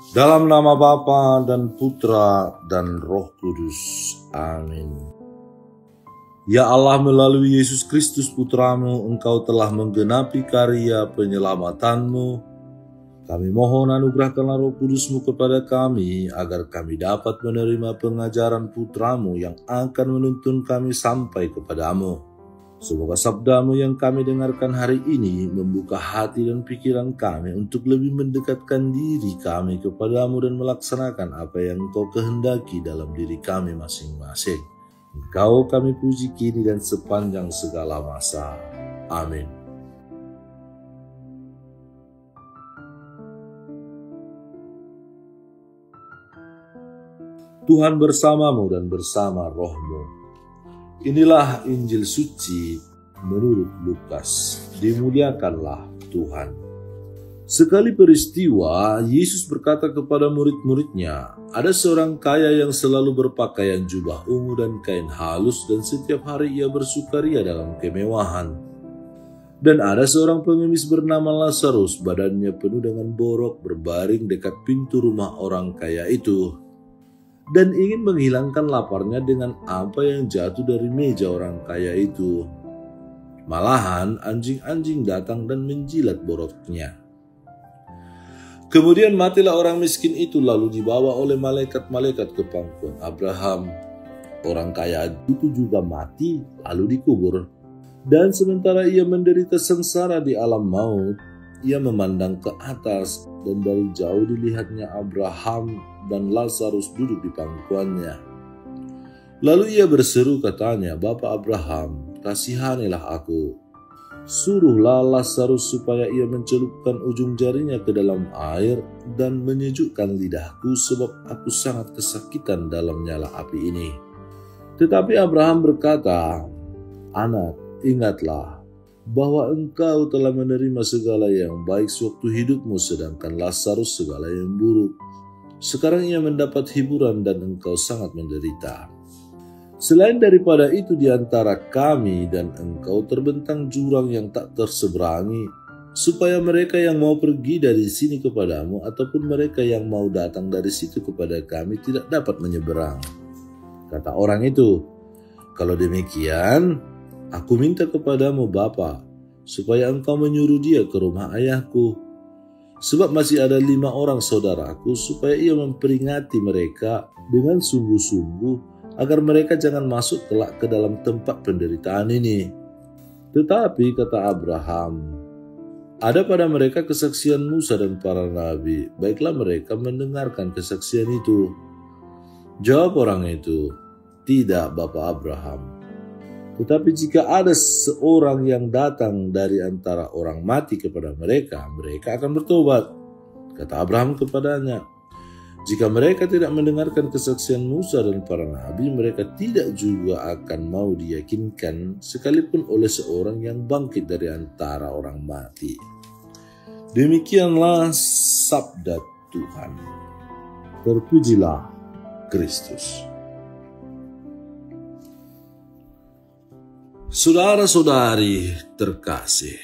Dalam nama Bapa dan Putra dan Roh Kudus. Amin. Ya Allah, melalui Yesus Kristus Putramu, Engkau telah menggenapi karya penyelamatanmu. Kami mohon anugerahkanlah Roh Kudus-Mu kepada kami, agar kami dapat menerima pengajaran Putramu yang akan menuntun kami sampai kepadamu. Semoga sabda-Mu yang kami dengarkan hari ini membuka hati dan pikiran kami untuk lebih mendekatkan diri kami kepadamu dan melaksanakan apa yang Engkau kehendaki dalam diri kami masing-masing. Engkau kami puji kini dan sepanjang segala masa. Amin. Tuhan bersamamu dan bersama rohmu. Inilah Injil suci menurut Lukas. Dimuliakanlah Tuhan. Sekali peristiwa, Yesus berkata kepada murid-muridnya, ada seorang kaya yang selalu berpakaian jubah ungu dan kain halus, dan setiap hari ia bersukaria dalam kemewahan. Dan ada seorang pengemis bernama Lazarus, badannya penuh dengan borok, berbaring dekat pintu rumah orang kaya itu, dan ingin menghilangkan laparnya dengan apa yang jatuh dari meja orang kaya itu. Malahan anjing-anjing datang dan menjilat boroknya. Kemudian matilah orang miskin itu, lalu dibawa oleh malaikat-malaikat ke pangkuan Abraham. Orang kaya itu juga mati, lalu dikubur. Dan sementara ia menderita sengsara di alam maut, ia memandang ke atas, dan dari jauh dilihatnya Abraham dan Lazarus duduk di pangkuannya. Lalu ia berseru, katanya, Bapa Abraham, kasihanilah aku. Suruhlah Lazarus supaya ia mencelupkan ujung jarinya ke dalam air dan menyejukkan lidahku, sebab aku sangat kesakitan dalam nyala api ini. Tetapi Abraham berkata, Anak, ingatlah bahwa engkau telah menerima segala yang baik sewaktu hidupmu, sedangkan Lazarus segala yang buruk. Sekarang ia mendapat hiburan dan engkau sangat menderita. Selain daripada itu, di antara kami dan engkau terbentang jurang yang tak terseberangi, supaya mereka yang mau pergi dari sini kepadamu ataupun mereka yang mau datang dari situ kepada kami tidak dapat menyeberang. Kata orang itu, kalau demikian, aku minta kepadamu Bapa, supaya engkau menyuruh dia ke rumah ayahku. Sebab masih ada 5 orang saudaraku, supaya ia memperingati mereka dengan sungguh-sungguh, agar mereka jangan masuk kelak ke dalam tempat penderitaan ini. Tetapi kata Abraham, ada pada mereka kesaksian Musa dan para nabi, baiklah mereka mendengarkan kesaksian itu. Jawab orang itu, tidak Bapa Abraham. Tetapi jika ada seorang yang datang dari antara orang mati kepada mereka, mereka akan bertobat. Kata Abraham kepadanya, jika mereka tidak mendengarkan kesaksian Musa dan para nabi, mereka tidak juga akan mau diyakinkan sekalipun oleh seorang yang bangkit dari antara orang mati. Demikianlah sabda Tuhan. Terpujilah Kristus. Saudara-saudari terkasih,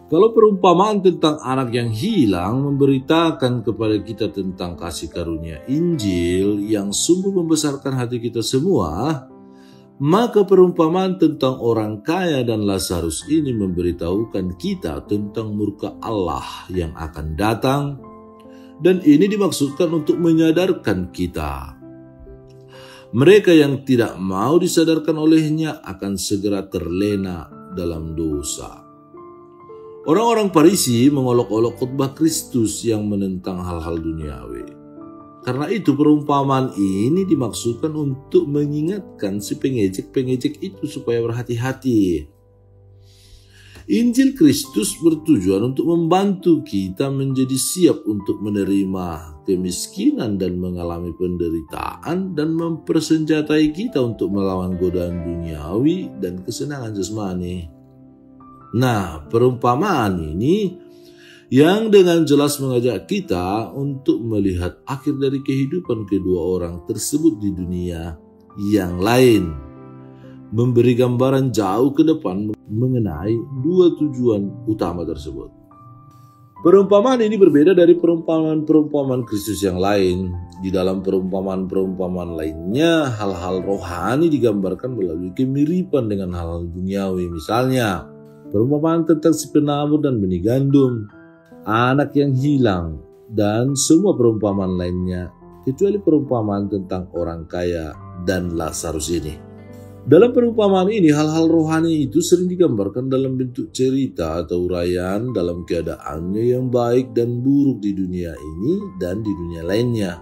kalau perumpamaan tentang anak yang hilang memberitakan kepada kita tentang kasih karunia Injil yang sungguh membesarkan hati kita semua, maka perumpamaan tentang orang kaya dan Lazarus ini memberitahukan kita tentang murka Allah yang akan datang, dan ini dimaksudkan untuk menyadarkan kita. Mereka yang tidak mau disadarkan olehnya akan segera terlena dalam dosa. Orang-orang Farisi mengolok-olok khotbah Kristus yang menentang hal-hal duniawi. Karena itu perumpamaan ini dimaksudkan untuk mengingatkan si pengejek-pengejek itu supaya berhati-hati. Injil Kristus bertujuan untuk membantu kita menjadi siap untuk menerima kemiskinan dan mengalami penderitaan, dan mempersenjatai kita untuk melawan godaan duniawi dan kesenangan jasmani. Nah, perumpamaan ini yang dengan jelas mengajak kita untuk melihat akhir dari kehidupan kedua orang tersebut di dunia yang lain, memberi gambaran jauh ke depan mengenai dua tujuan utama tersebut. Perumpamaan ini berbeda dari perumpamaan-perumpamaan Kristus yang lain. Di dalam perumpamaan-perumpamaan lainnya, hal-hal rohani digambarkan melalui kemiripan dengan hal-hal duniawi. Misalnya, perumpamaan tentang si penabur dan benih gandum, anak yang hilang, dan semua perumpamaan lainnya, kecuali perumpamaan tentang orang kaya dan Lazarus ini. Dalam perumpamaan ini, hal-hal rohani itu sering digambarkan dalam bentuk cerita atau uraian dalam keadaannya yang baik dan buruk di dunia ini dan di dunia lainnya.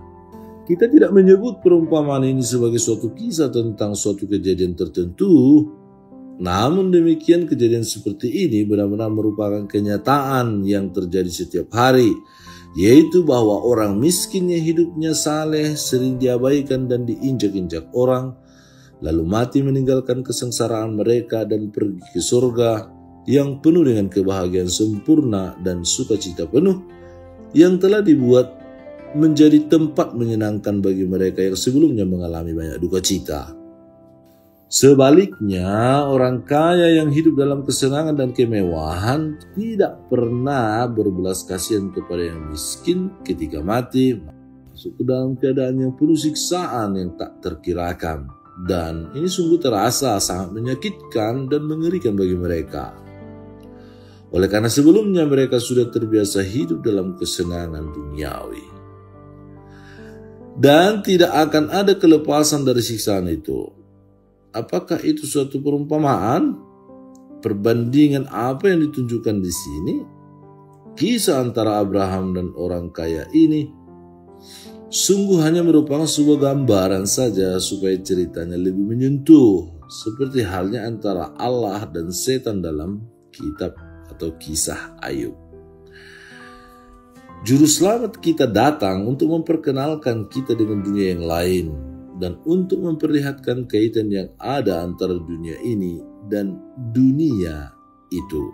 Kita tidak menyebut perumpamaan ini sebagai suatu kisah tentang suatu kejadian tertentu. Namun demikian, kejadian seperti ini benar-benar merupakan kenyataan yang terjadi setiap hari, yaitu bahwa orang miskin yang hidupnya saleh sering diabaikan dan diinjak-injak orang, lalu mati meninggalkan kesengsaraan mereka dan pergi ke surga yang penuh dengan kebahagiaan sempurna dan sukacita penuh yang telah dibuat menjadi tempat menyenangkan bagi mereka yang sebelumnya mengalami banyak duka cita. Sebaliknya, orang kaya yang hidup dalam kesenangan dan kemewahan tidak pernah berbelas kasihan kepada yang miskin ketika mati, masuk ke dalam keadaan yang penuh siksaan yang tak terkirakan. Dan ini sungguh terasa sangat menyakitkan dan mengerikan bagi mereka. Oleh karena sebelumnya mereka sudah terbiasa hidup dalam kesenangan duniawi. Dan tidak akan ada kelepasan dari siksaan itu. Apakah itu suatu perumpamaan? Perbandingan apa yang ditunjukkan di sini? Kisah antara Abraham dan orang kaya ini sungguh hanya merupakan sebuah gambaran saja supaya ceritanya lebih menyentuh, seperti halnya antara Allah dan setan dalam kitab atau kisah Ayub. Juru selamat kita datang untuk memperkenalkan kita dengan dunia yang lain dan untuk memperlihatkan kaitan yang ada antara dunia ini dan dunia itu.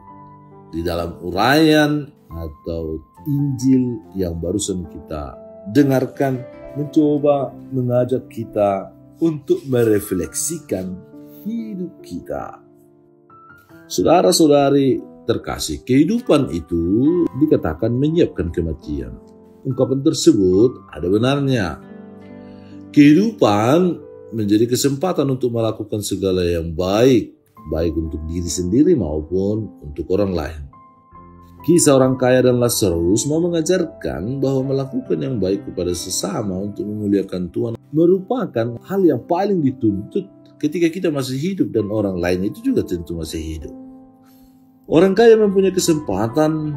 Di dalam uraian atau Injil yang barusan kita dengarkan, mencoba mengajak kita untuk merefleksikan hidup kita. Saudara-saudari terkasih, kehidupan itu dikatakan menyiapkan kematian. Ungkapan tersebut ada benarnya. Kehidupan menjadi kesempatan untuk melakukan segala yang baik, baik untuk diri sendiri maupun untuk orang lain. Kisah orang kaya dan Lazarus mau mengajarkan bahwa melakukan yang baik kepada sesama untuk memuliakan Tuhan merupakan hal yang paling dituntut ketika kita masih hidup dan orang lain itu juga tentu masih hidup. Orang kaya mempunyai kesempatan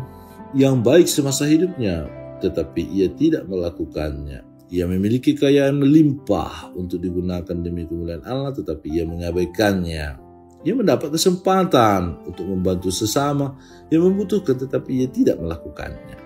yang baik semasa hidupnya, tetapi ia tidak melakukannya. Ia memiliki kekayaan melimpah untuk digunakan demi kemuliaan Allah, tetapi ia mengabaikannya. Ia mendapat kesempatan untuk membantu sesama yang membutuhkan, tetapi ia tidak melakukannya.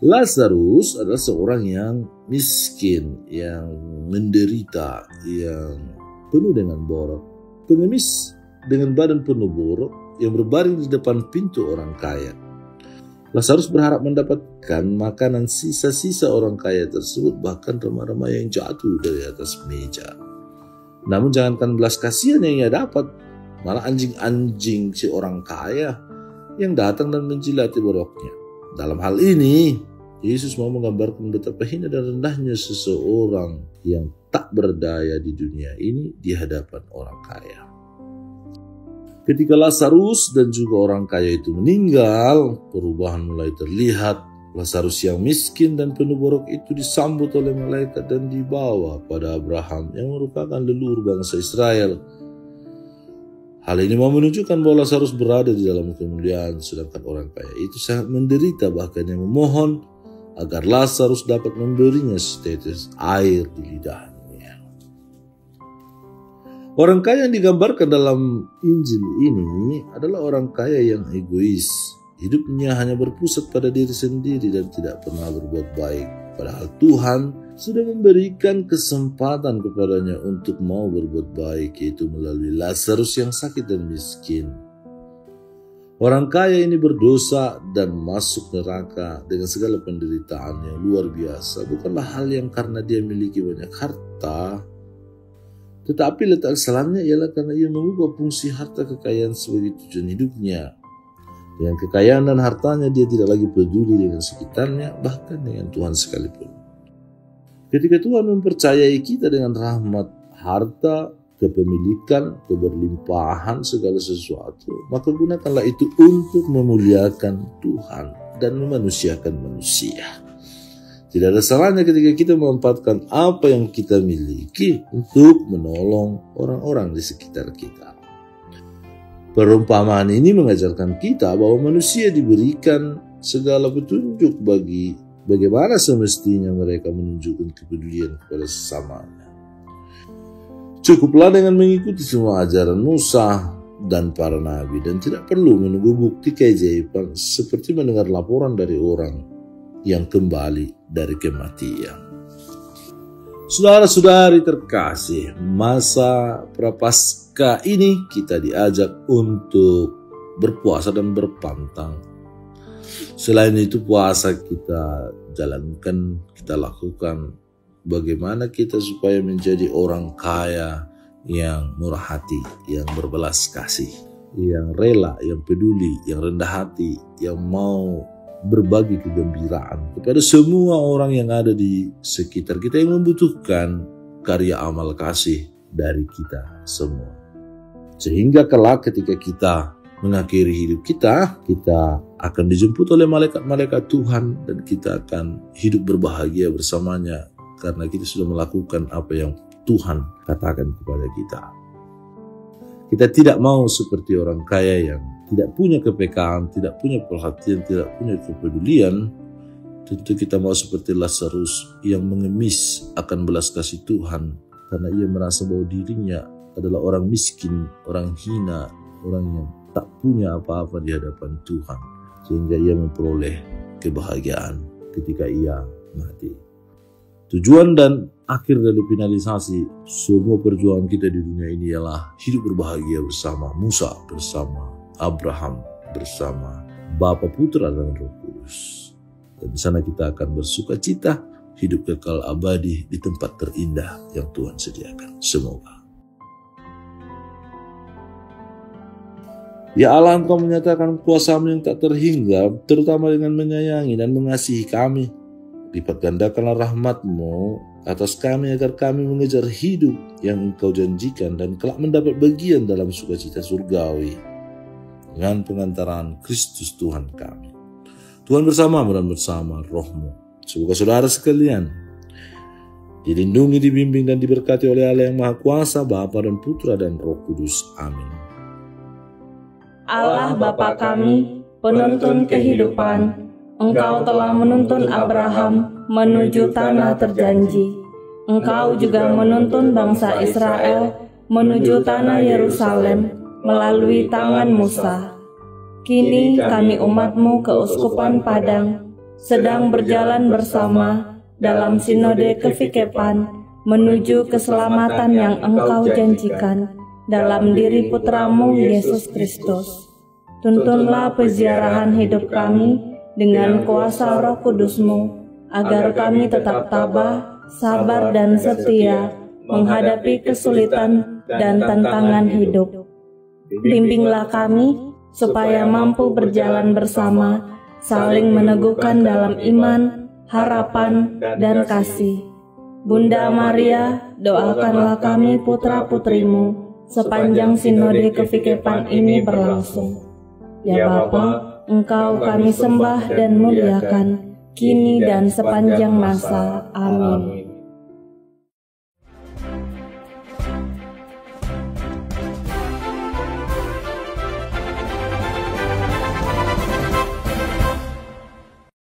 Lazarus adalah seorang yang miskin, yang menderita, yang penuh dengan borok. Pengemis dengan badan penuh borok yang berbaring di depan pintu orang kaya. Lazarus berharap mendapatkan makanan sisa-sisa orang kaya tersebut, bahkan remah-remah yang jatuh dari atas meja. Namun jangankan belas kasihan yang ia dapat, malah anjing-anjing si orang kaya yang datang dan menjilati boroknya. Dalam hal ini, Yesus mau menggambarkan betapa hina dan rendahnya seseorang yang tak berdaya di dunia ini di hadapan orang kaya. Ketika Lazarus dan juga orang kaya itu meninggal, perubahan mulai terlihat. Lazarus yang miskin dan penuh borok itu disambut oleh malaikat dan dibawa pada Abraham yang merupakan leluhur bangsa Israel. Hal ini mau menunjukkan bahwa Lazarus berada di dalam kemuliaan, sedangkan orang kaya itu sangat menderita, bahkan yang memohon agar Lazarus dapat memberinya setetes air di lidahnya. Orang kaya yang digambarkan dalam Injil ini adalah orang kaya yang egois. Hidupnya hanya berpusat pada diri sendiri dan tidak pernah berbuat baik. Padahal Tuhan sudah memberikan kesempatan kepadanya untuk mau berbuat baik, yaitu melalui Lazarus yang sakit dan miskin. Orang kaya ini berdosa dan masuk neraka dengan segala penderitaan yang luar biasa. Bukanlah hal yang karena dia memiliki banyak harta, tetapi letak kesalahannya ialah karena ia mengubah fungsi harta kekayaan sebagai tujuan hidupnya. Dengan kekayaan dan hartanya dia tidak lagi peduli dengan sekitarnya, bahkan dengan Tuhan sekalipun. Ketika Tuhan mempercayai kita dengan rahmat, harta, kepemilikan, keberlimpahan segala sesuatu, maka gunakanlah itu untuk memuliakan Tuhan dan memanusiakan manusia. Tidak ada salahnya ketika kita memanfaatkan apa yang kita miliki untuk menolong orang-orang di sekitar kita. Perumpamaan ini mengajarkan kita bahwa manusia diberikan segala petunjuk bagaimana semestinya mereka menunjukkan kepedulian kepada sesamanya. Cukuplah dengan mengikuti semua ajaran Musa dan para nabi dan tidak perlu menunggu bukti keajaiban seperti mendengar laporan dari orang yang kembali dari kematian. Saudara-saudari terkasih, masa Prapaskah ini kita diajak untuk berpuasa dan berpantang. Selain itu puasa kita jalankan, kita lakukan bagaimana kita supaya menjadi orang kaya yang murah hati, yang berbelas kasih, yang rela, yang peduli, yang rendah hati, yang mau berbagi kegembiraan kepada semua orang yang ada di sekitar kita yang membutuhkan karya amal kasih dari kita semua. Sehingga kelak ketika kita mengakhiri hidup kita, kita akan dijemput oleh malaikat-malaikat Tuhan dan kita akan hidup berbahagia bersamanya karena kita sudah melakukan apa yang Tuhan katakan kepada kita. Kita tidak mau seperti orang kaya yang tidak punya kepekaan, tidak punya perhatian, tidak punya kepedulian. Tentu kita mau seperti Lazarus yang mengemis akan belas kasih Tuhan karena ia merasa bahwa dirinya adalah orang miskin, orang hina, orang yang tak punya apa-apa di hadapan Tuhan, sehingga ia memperoleh kebahagiaan ketika ia mati. Tujuan dan akhir dari finalisasi semua perjuangan kita di dunia ini ialah hidup berbahagia bersama Musa, bersama Abraham, bersama Bapa, Putra, dan Roh Kudus. Dan di sana kita akan bersuka cita, hidup kekal abadi di tempat terindah yang Tuhan sediakan. Semoga. Ya Allah, Engkau menyatakan kuasa-Mu yang tak terhingga, terutama dengan menyayangi dan mengasihi kami. Lipat gandakanlah rahmat-Mu atas kami agar kami mengejar hidup yang Engkau janjikan dan kelak mendapat bagian dalam sukacita surgawi dengan pengantaran Kristus Tuhan kami. Tuhan bersama-Mu dan bersama Roh-Mu. Semoga saudara sekalian dilindungi, dibimbing, dan diberkati oleh Allah yang Maha Kuasa, Bapa dan Putra dan Roh Kudus. Amin. Allah Bapa kami, penuntun kehidupan, Engkau telah menuntun Abraham menuju tanah terjanji. Engkau juga menuntun bangsa Israel menuju tanah Yerusalem melalui tangan Musa. Kini kami umat-Mu keuskupan Padang sedang berjalan bersama dalam sinode kefikepan menuju keselamatan yang Engkau janjikan dalam diri Putra-Mu Yesus Kristus. Tuntunlah peziarahan hidup kami dengan kuasa Roh Kudus-Mu, agar kami tetap tabah, sabar, dan setia menghadapi kesulitan dan tantangan hidup. Bimbinglah kami supaya mampu berjalan bersama, saling meneguhkan dalam iman, harapan, dan kasih. Bunda Maria, doakanlah kami putra-putrimu sepanjang sinode kefikepan ini berlangsung. Ya Bapa, Engkau kami sembah dan muliakan, kini dan sepanjang masa. Amin.